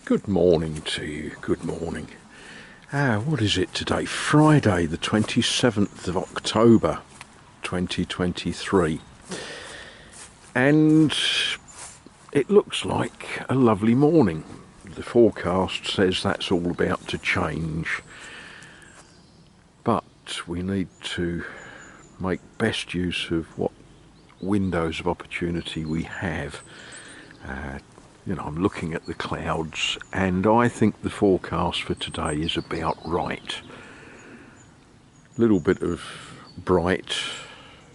Good morning to you, good morning. What is it today? Friday the 27th of October 2023. And it looks like a lovely morning. The forecast says that's all about to change. But we need to make best use of what windows of opportunity we have. I'm looking at the clouds and I think the forecast for today is about right. Little bit of bright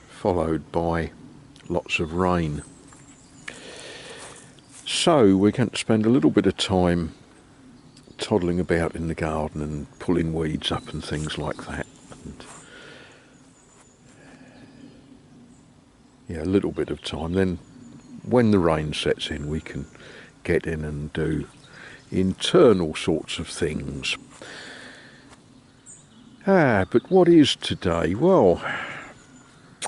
followed by lots of rain. So we're going to spend a little bit of time toddling about in the garden and pulling weeds up and things like that. And a little bit of time. Then when the rain sets in, we can get in and do internal sorts of things. But what is today? Well,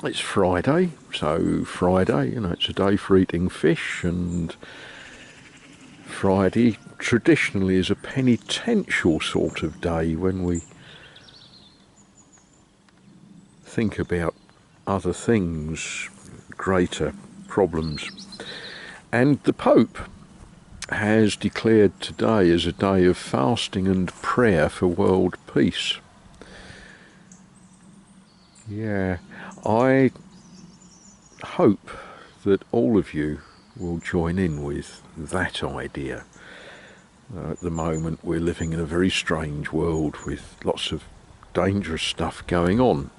it's Friday, so Friday, it's a day for eating fish, and Friday traditionally is a penitential sort of day when we think about other things, greater problems. And the Pope has declared today as a day of fasting and prayer for world peace. I hope that all of you will join in with that idea. At the moment we're living in a very strange world with lots of dangerous stuff going on.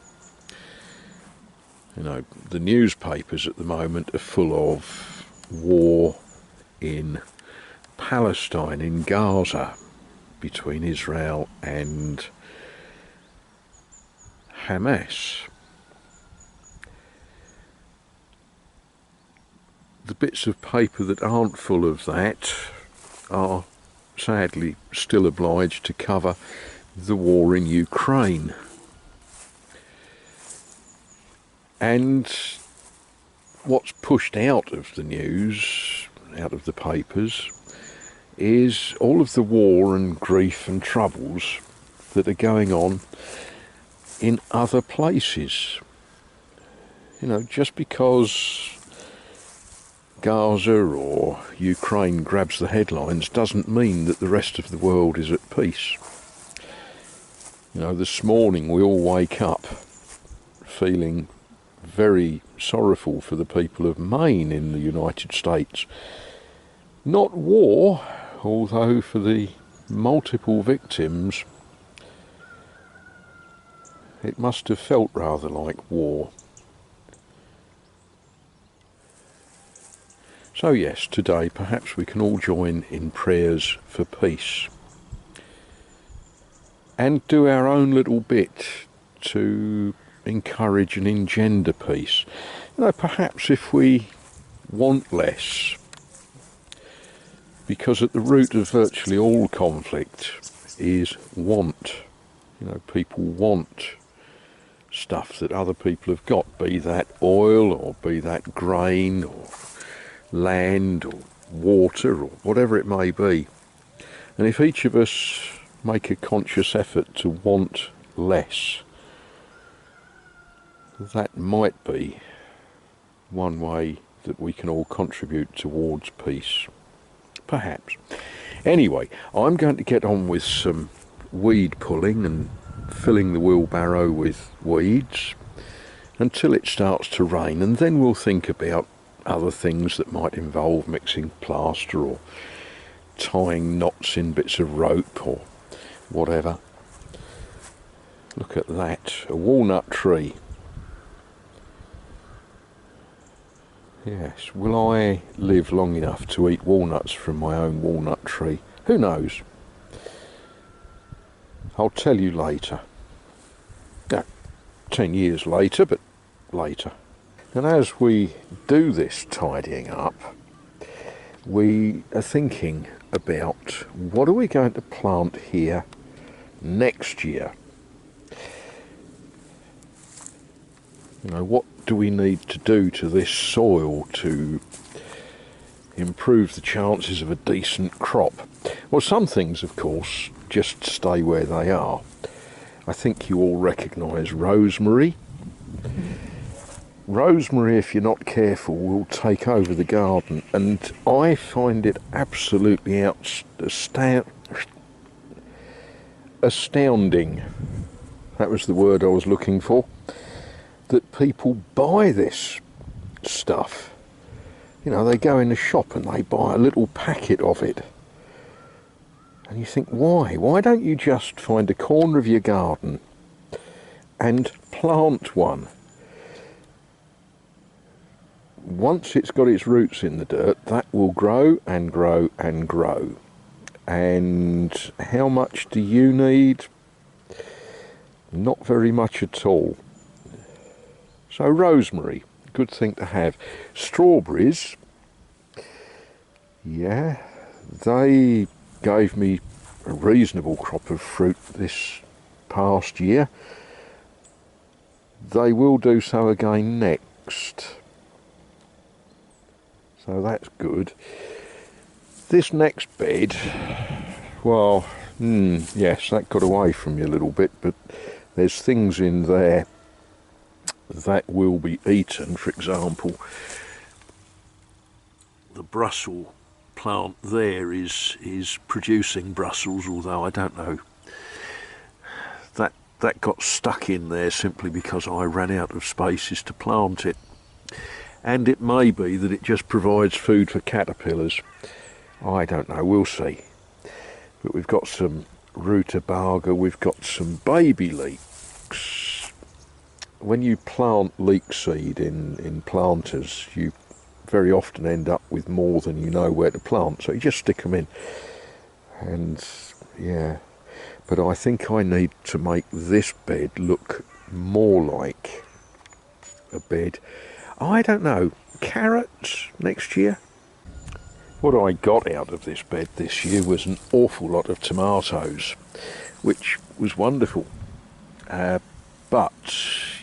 The newspapers at the moment are full of war in Palestine, in Gaza, between Israel and Hamas. The bits of paper that aren't full of that are sadly still obliged to cover the war in Ukraine. And what's pushed out of the news, out of the papers, is all of the war and grief and troubles that are going on in other places. Just because Gaza or Ukraine grabs the headlines doesn't mean that the rest of the world is at peace. This morning we all wake up feeling very sorrowful for the people of Maine in the United States. Not war, although for the multiple victims it must have felt rather like war. So yes, today perhaps we can all join in prayers for peace and do our own little bit to encourage and engender peace. Perhaps if we want less, because at the root of virtually all conflict is want. People want stuff that other people have got, be that oil or be that grain or land or water or whatever it may be. And if each of us make a conscious effort to want less, that might be one way that we can all contribute towards peace. Perhaps. Anyway, I'm going to get on with some weed pulling and filling the wheelbarrow with weeds until it starts to rain, and then we'll think about other things that might involve mixing plaster or tying knots in bits of rope or whatever. Look at that, a walnut tree. Yes, will I live long enough to eat walnuts from my own walnut tree? Who knows? I'll tell you later. 10 years later, but later. And as we do this tidying up, we are thinking about what are we going to plant here next year? What do we need to do to this soil to improve the chances of a decent crop. Well, some things, of course, just stay where they are. I think you all recognise rosemary. Rosemary, if you're not careful, will take over the garden, and I find it absolutely astounding, that was the word I was looking for, that people buy this stuff. You know, they go in the shop and they buy a little packet of it. And you think, why? Why don't you just find a corner of your garden and plant one? Once it's got its roots in the dirt, that will grow and grow and grow. And how much do you need? Not very much at all. So rosemary, good thing to have. Strawberries, yeah, they gave me a reasonable crop of fruit this past year. They will do so again next. So that's good. This next bed, well, yes, that got away from me a little bit, but there's things in there that will be eaten. For example, the Brussels plant there is producing Brussels, although I don't know. That got stuck in there simply because I ran out of spaces to plant it. And it may be that it just provides food for caterpillars. I don't know, we'll see. But we've got some rutabaga, we've got some baby leeks. When you plant leek seed in planters, you very often end up with more than you know where to plant, so you just stick them in. And yeah, but I think I need to make this bed look more like a bed. I don't know, carrots next year? What I got out of this bed this year was an awful lot of tomatoes, which was wonderful. But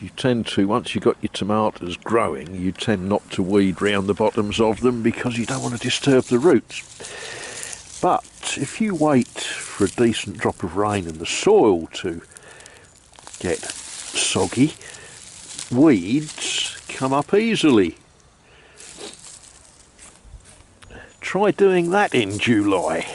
you tend to, once you've got your tomatoes growing, you tend not to weed round the bottoms of them because you don't want to disturb the roots. But if you wait for a decent drop of rain and the soil to get soggy, weeds come up easily. Try doing that in July.